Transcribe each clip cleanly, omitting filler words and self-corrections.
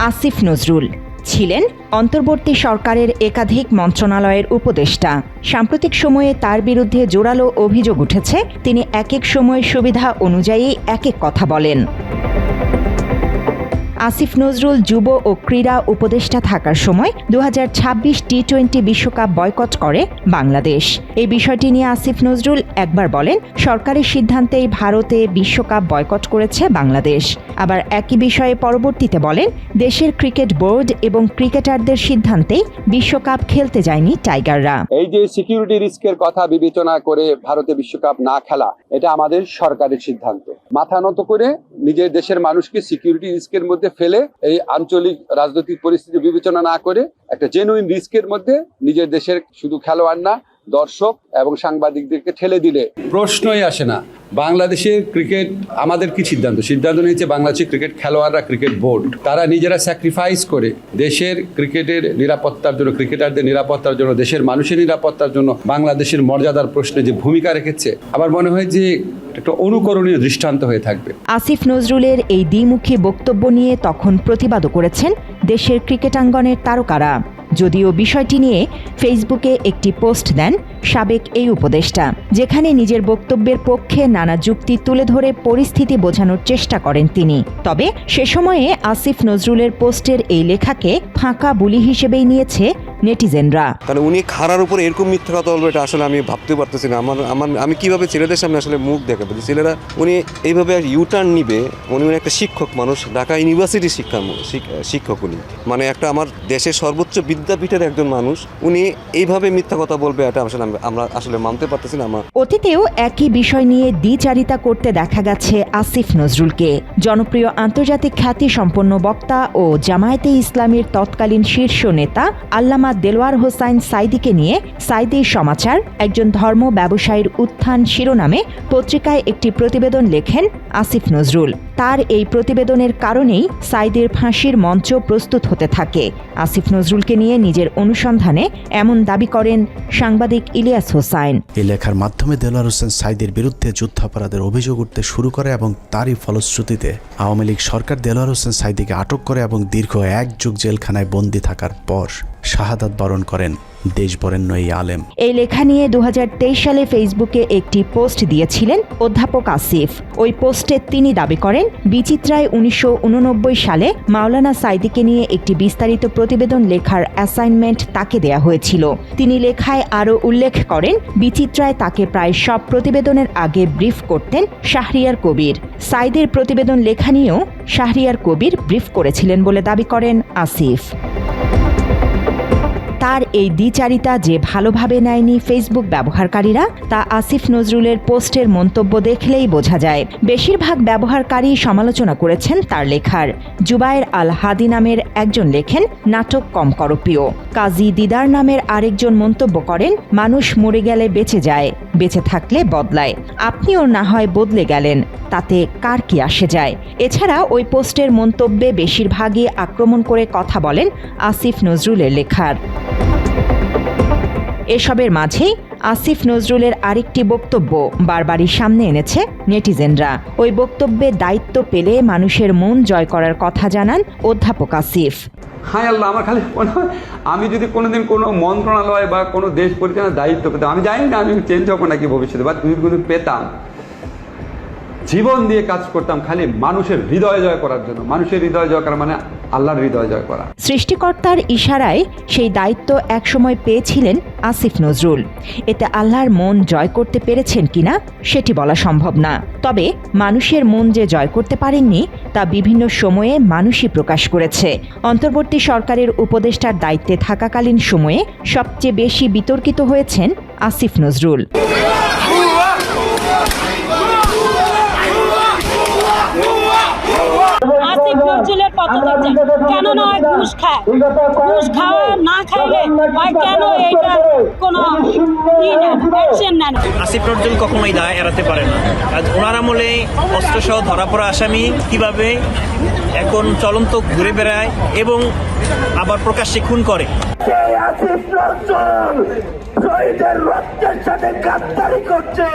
আসিফ নজরুল ছিলেন অন্তর্বর্তী সরকারের একাধিক মন্ত্রণালয়ের উপদেষ্টা। সাম্প্রতিক সময়ে তার বিরুদ্ধে জোরালো অভিযোগ উঠেছে, তিনি এক এক সময় সুবিধা অনুযায়ী এক এক কথা বলেন। আসিফ নজরুল যুব ও ক্রীড়া উপদেষ্টা থাকার সময় 2026 টি-20 বিশ্বকাপ বয়কট করে বাংলাদেশ। এই বিষয়টি নিয়ে আসিফ নজরুল একবার বলেন, সরকারি সিদ্ধান্তেই ভারতে বিশ্বকাপ বয়কট করেছে বাংলাদেশ। আবার একই বিষয়ে পরবর্তীতে বলেন, দেশের ক্রিকেট বোর্ড এবং ক্রিকেটারদের সিদ্ধান্তেই বিশ্বকাপ খেলতে যায়নি টাইগাররা। এই যে সিকিউরিটি রিস্কের কথা বিবেচনা করে ভারতে বিশ্বকাপ না খেলা, এটা আমাদের সরকারের সিদ্ধান্ত। মাথা নত করে নিজের দেশের মানুষকে সিকিউরিটি রিস্কের মধ্যে ফেলে এই আঞ্চলিক রাজনৈতিক পরিস্থিতি বিবেচনা না করে একটা জেনুইন রিস্কের মধ্যে নিজের দেশের শুধু খেলোয়াড় না, দর্শক এবং সাংবাদিকদেরকে ঠেলে দিলে প্রশ্নই আসে না। বাংলাদেশের ক্রিকেট আমাদের কি সিদ্ধান্ত নিয়েছে বাংলাদেশের ক্রিকেট খেলোয়াড়রা, ক্রিকেট বোর্ড তারা নিজেরা স্যাক্রিফাইস করে দেশের ক্রিকেটের নিরাপত্তার জন্য, ক্রিকেটারদের নিরাপত্তার জন্য, দেশের মানুষের নিরাপত্তার জন্য বাংলাদেশের মর্যাদার প্রশ্নে যে ভূমিকা রেখেছে, আমার মনে হয় যে একটা অনুকরণীয় দৃষ্টান্ত হয়ে থাকবে। আসিফ নজরুলের এই দ্বিমুখী বক্তব্য নিয়ে তখন প্রতিবাদও করেছেন দেশের ক্রিকেটাঙ্গনের তারকারা। যদিও বিষয়টি নিয়ে ফেসবুকে একটি পোস্ট দেন সাবেক এই উপদেষ্টা, যেখানে নিজের বক্তব্যের পক্ষে নানা যুক্তি তুলে ধরে পরিস্থিতি বোঝানোর চেষ্টা করেন তিনি। তবে সে সময়ে আসিফ নজরুলের পোস্টের এই লেখাকে ফাঁকা বুলি হিসেবেই নিয়েছে নেটিজেনরা। কারণ উনি খারার উপরে এরকম মিথ্যা কথা বলবে, এটা আসলে আমি ভাবতে পারতেছি না। আমি কিভাবে ছেলেদের সামনে আসলে মুখ দেখাবো? ছেলেরা উনি এইভাবে ইউটার্ন নিবে। উনি একটা শিক্ষক মানুষ, ঢাকা ইউনিভার্সিটির শিক্ষক উনি, মানে একটা আমার দেশের সর্বোচ্চ বিদ্যাপীঠের একজন মানুষ। উনি এইভাবে মিথ্যা কথা বলবে, এটা আসলে আমরা আসলে মানতে পারতেছি না। অতীতেও একই বিষয় নিয়ে দ্বিচারিতা করতে দেখা গেছে আসিফ নজরুলকে। জনপ্রিয় আন্তর্জাতিক খ্যাতি সম্পন্ন বক্তা ও জামায়াতে ইসলামীর তৎকালীন শীর্ষ নেতা আল্লামা দেলোয়ার হোসাইন সাইদিকে নিয়ে সাইদির সমাচার, একজন ধর্ম ব্যবসায়ীর উত্থান শিরোনামে পত্রিকায় একটি প্রতিবেদন লেখেন আসিফ নজরুল। তার এই প্রতিবেদনের কারণেই সাইদির ফাঁসির মঞ্চ প্রস্তুত হতে থাকে। আসিফ নজরুলকে নিয়ে নিজের অনুসন্ধানে এমন দাবি করেন সাংবাদিক ইলিয়াস হোসাইন। এই লেখার মাধ্যমে দেলোয়ার হোসেন সাইদির বিরুদ্ধে যুদ্ধাপরাধের অভিযোগ উঠতে শুরু করে এবং তারই ফলশ্রুতিতে আওয়ামী লীগ সরকার দেলোয়ার হোসেন সাইদিকে আটক করে এবং দীর্ঘ 1 যুগ জেলখানায় বন্দী থাকার পর শাহাদাত বরণ করেন দেশবরেণ্য এই আলেম। এই লেখা নিয়ে 2023 সালে ফেসবুকে একটি পোস্ট দিয়েছিলেন অধ্যাপক আসিফ। ওই পোস্টে তিনি দাবি করেন, বিচিত্রায় 1989 সালে মাওলানা সাইদিকে নিয়ে একটি বিস্তারিত প্রতিবেদন লেখার অ্যাসাইনমেন্ট তাকে দেয়া হয়েছিল। তিনি লেখায় আরও উল্লেখ করেন, বিচিত্রায় তাকে প্রায় সব প্রতিবেদনের আগে ব্রিফ করতেন শাহরিয়ার কবির। সাইদের প্রতিবেদন লেখা নিয়েও শাহরিয়ার কবির ব্রিফ করেছিলেন বলে দাবি করেন আসিফ। তার এই দ্বিচারিতা যে ভালোভাবে নেয়নি ফেসবুক ব্যবহারকারীরা, তা আসিফ নজরুলের পোস্টের মন্তব্য দেখলেই বোঝা যায়। বেশিরভাগ ব্যবহারকারী সমালোচনা করেছেন তার লেখার। জুবায়ের আল হাদি নামের একজন লেখেন, নাটক কম করপীয়। কাজী দিদার নামের আরেকজন মন্তব্য করেন, মানুষ মরে গেলে বেঁচে যায়, বেঁচে থাকলে বদলায়, আপনিও না হয় বদলে গেলেন, তাতে কার কি আসে যায়। এছাড়া ওই পোস্টের মন্তব্যে বেশিরভাগই আক্রমণ করে কথা বলেন আসিফ নজরুলের লেখার। এসবের মাঝেই আসিফ নজরুলের আরেকটি বক্তব্য বারবারই সামনে এনেছে নেটিজেনরা। ওই বক্তব্যে দায়িত্ব পেলে মানুষের মন জয় করার কথা জানান অধ্যাপক আসিফ। হায় আল্লাহ, আমার খালি মনে হয় আমি যদি কোনোদিন কোনো মন্ত্রণালয় বা কোনো দেশ পরিচালনার দায়িত্ব পেতাম, আমি জানি না আমি চেঞ্জ হবো নাকি ভবিষ্যতে, বা যদি কোনো পেতাম, জীবন দিয়ে কাজ করতাম খালি মানুষের হৃদয় জয় করার জন্য। মানুষের হৃদয় জয় করা মানে আল্লাহর হৃদয় জয় করা। সৃষ্টিকর্তার ইশারায় সেই দায়িত্ব একসময় পেয়েছিলেন আসিফ নজরুল। এতে আল্লাহর মন জয় করতে পেরেছেন কিনা সেটি বলা সম্ভব না। তবে মানুষের মন যে জয় করতে পারেননি তা বিভিন্ন সময়ে মানুষই প্রকাশ করেছে। অন্তর্বর্তী সরকারের উপদেষ্টার দায়িত্বে থাকাকালীন সময়ে সবচেয়ে বেশি বিতর্কিত হয়েছেন আসিফ নজরুল। আসিফ নজরুলের পদ্ধতি কেন নয় ঘুষ খায়, ঘুষ খাওয়া না খাইলে হয় কেন এইটা কোনো অ্যাকশন নেন। আসিফ নজরুল কখনোই দায় এড়াতে পারে না। ওনার আমলে অস্ত্রসহ ধরা পড়া আসামি কিভাবে এখন চলন্ত ঘুরে বেড়ায় এবং আবার প্রকাশ্যে খুন করে। আসিফ নজরুল শহীদের রক্তের সাথে গাদ্দারি করছে,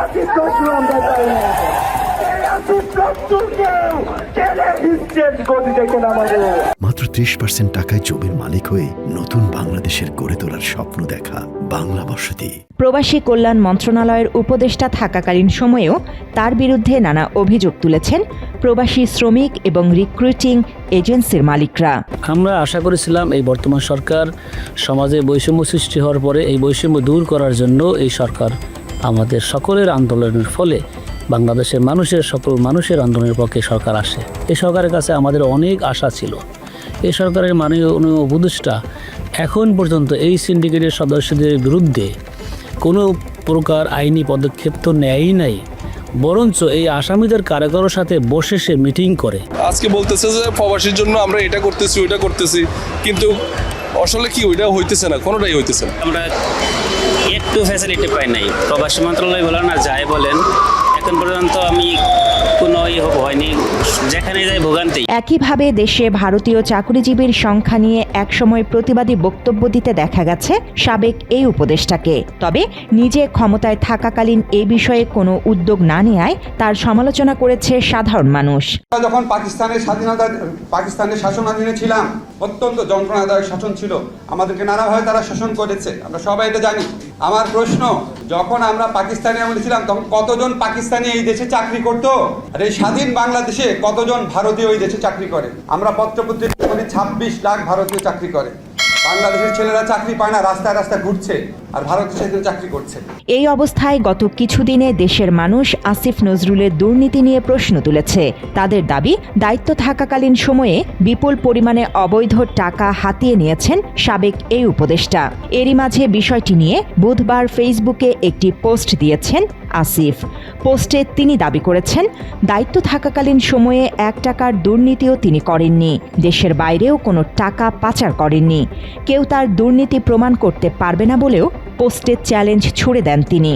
আসিফ নজরুল আমরা চাই না। আসিফ নজরুলকে শেষ গতি দেখে নামাবো। মাত্র 30% টাকায় জমির মালিক হয়ে নতুন বাংলাদেশের গড়ে তোলার স্বপ্ন দেখা বাংলা বসতি। প্রবাসী কল্যাণ মন্ত্রণালয়ের উপদেষ্টা থাকাকালীন সময়েও তার বিরুদ্ধে নানা অভিযোগ তুলেছেন প্রবাসী শ্রমিক এবং রিক্রুটিং এজেন্সির মালিকরা। আমরা আশা করেছিলাম এই বর্তমান সরকার সমাজে বৈষম্য সৃষ্টি হওয়ার পরে এই বৈষম্য দূর করার জন্য এই সরকার আমাদের সকলের আন্দোলনের ফলে বাংলাদেশের সকল মানুষের আন্দোলনের পক্ষে সরকার আসে। এই সরকারের কাছে আমাদের অনেক আশা ছিল। এই সরকারের মাননীয় উপদেষ্টা এখন পর্যন্ত এই সিন্ডিকেটের সদস্যদের বিরুদ্ধে কোনো প্রকার আইনি পদক্ষেপ তো নেয়ই নাই, বরঞ্চ এই আসামিদের কারাগারের সাথে বসে সে মিটিং করে। আজকে বলতেছে যে প্রবাসীর জন্য আমরা এটা করতেছি ওইটা করতেছি, কিন্তু আসলে কি ওইটা হইতেছে না, কোনোটাই হইতেছে না। আমরা একটু ফ্যাসিলিটি পাই নাই, প্রবাসী মন্ত্রণালয় বলেন না যাই বলেন, এখন পর্যন্ত আমি কোনো হয়নি, যেখানে যাই ভোগান্তি। একইভাবে দেশে ভারতীয় চাকরিজীবীর সংখ্যা নিয়ে একসময় প্রতিবাদী বক্তব্য দিতে দেখা গেছে সাবেক এই উপদেষ্টাকে। তবে নিজে ক্ষমতায় থাকাকালীন এই বিষয়ে কোনো উদ্যোগ না নেওয়ায় তার সমালোচনা করেছে সাধারণ মানুষ। যখন পাকিস্তানের শাসনাধীনে ছিলাম, অত্যন্ত যন্ত্রণাদায়ক শাসন ছিল, আমাদেরকে নানাভাবে তারা শাসন করেছে, আমরা সবাই এটা জানি। আমার প্রশ্ন, যখন আমরা পাকিস্তানে আমলে ছিলাম তখন কতজন পাকিস্তানি এই দেশে চাকরি করতো, আর এই স্বাধীন বাংলাদেশে কতজন ভারতীয় এই দেশে চাকরি করে? আমরা পত্রপত্রিকা 26 লাখ ভারতীয় চাকরি করে। বাংলাদেশের ছেলেরা চাকরি পায় না, রাস্তায় রাস্তায় ঘুরছে, আর ভারতের ছেলেরা চাকরি করছে। এই অবস্থায় গত কিছুদিনে দেশের মানুষ আসিফ নজরুলের দুর্নীতি নিয়ে প্রশ্ন তুলেছে। তাদের দাবি, দায়িত্ব থাকাকালীন সময়ে বিপুল পরিমাণে অবৈধ টাকা হাতিয়ে নিয়েছেন সাবেক এই উপদেষ্টা। এরই মাঝে বিষয়টি নিয়ে বুধবার ফেসবুকে একটি পোস্ট দিয়েছেন আসিফ। পোস্টে তিনি দাবি করেছেন, দায়িত্ব থাকাকালীন সময়ে 1 টাকার দুর্নীতিও তিনি করেননি, দেশের বাইরেও কোনো টাকা পাচার করেননি। কেউ তার দুর্নীতি প্রমাণ করতে পারবে না বলেও পোস্টে চ্যালেঞ্জ ছুড়ে দেন তিনি।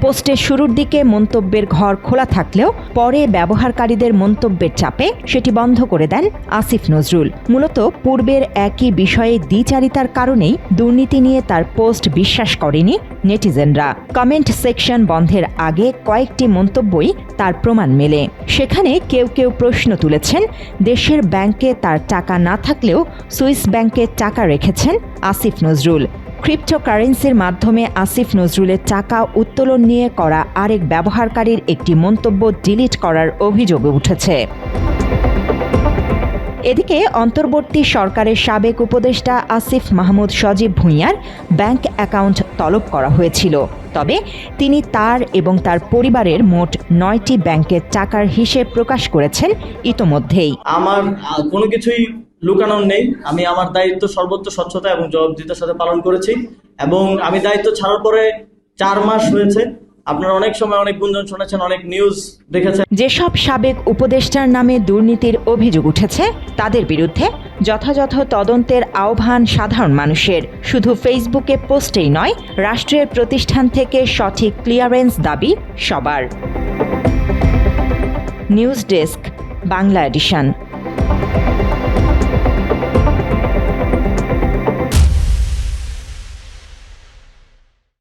পোস্টের শুরুর দিকে মন্তব্যের ঘর খোলা থাকলেও পরে ব্যবহারকারীদের মন্তব্যের চাপে সেটি বন্ধ করে দেন আসিফ নজরুল। মূলত পূর্বের একই বিষয়ে দ্বিচারিতার কারণেই দুর্নীতি নিয়ে তার পোস্ট বিশ্বাস করেনি নেটিজেনরা। কমেন্ট সেকশন বন্ধের আগে কয়েকটি মন্তব্যই তার প্রমাণ মেলে। সেখানে কেউ কেউ প্রশ্ন তুলেছেন, দেশের ব্যাংকে তার টাকা না থাকলেও সুইস ব্যাংকে টাকা রেখেছেন আসিফ নজরুল। ক্রিপ্টোকারেন্সির মাধ্যমে আসিফ নজরুলের টাকা উত্তোলন নিয়ে করা আরেক ব্যবহারকারীর একটি মন্তব্য ডিলিট করার অভিযোগ উঠেছে। এদিকে অন্তর্বর্তী সরকারের সাবেক উপদেষ্টা আসিফ মাহমুদ সজীব ভুঁইয়ার ব্যাংক অ্যাকাউন্ট তলব করা হয়েছিল। তবে তিনি তার এবং তার পরিবারের মোট 9টি ব্যাংকের টাকার হিসেব প্রকাশ করেছেন ইতোমধ্যেই। আমার কোনো কিছুই লুকানোর নেই, আমি আমার দায়িত্ব সর্বোচ্চ স্বচ্ছতা এবং জবাবদিহিতার সাথে পালন করেছি, এবং আমি দায়িত্ব ছাড়ার পরে 4 মাস হয়েছে। আপনারা অনেক সময় অনেক গুঞ্জন শুনেছেন, অনেক নিউজ দেখেছেন। যেসব সাবেক উপদেষ্টার নামে দুর্নীতির অভিযোগ উঠেছে তাদের বিরুদ্ধে যথাযথ তদন্তের আহ্বান সাধারণ মানুষের। শুধু ফেসবুকে পোস্টেই নয়, রাষ্ট্রের প্রতিষ্ঠান থেকে সঠিক ক্লিয়ারেন্স দাবি সবার। News desk, Bangla addition.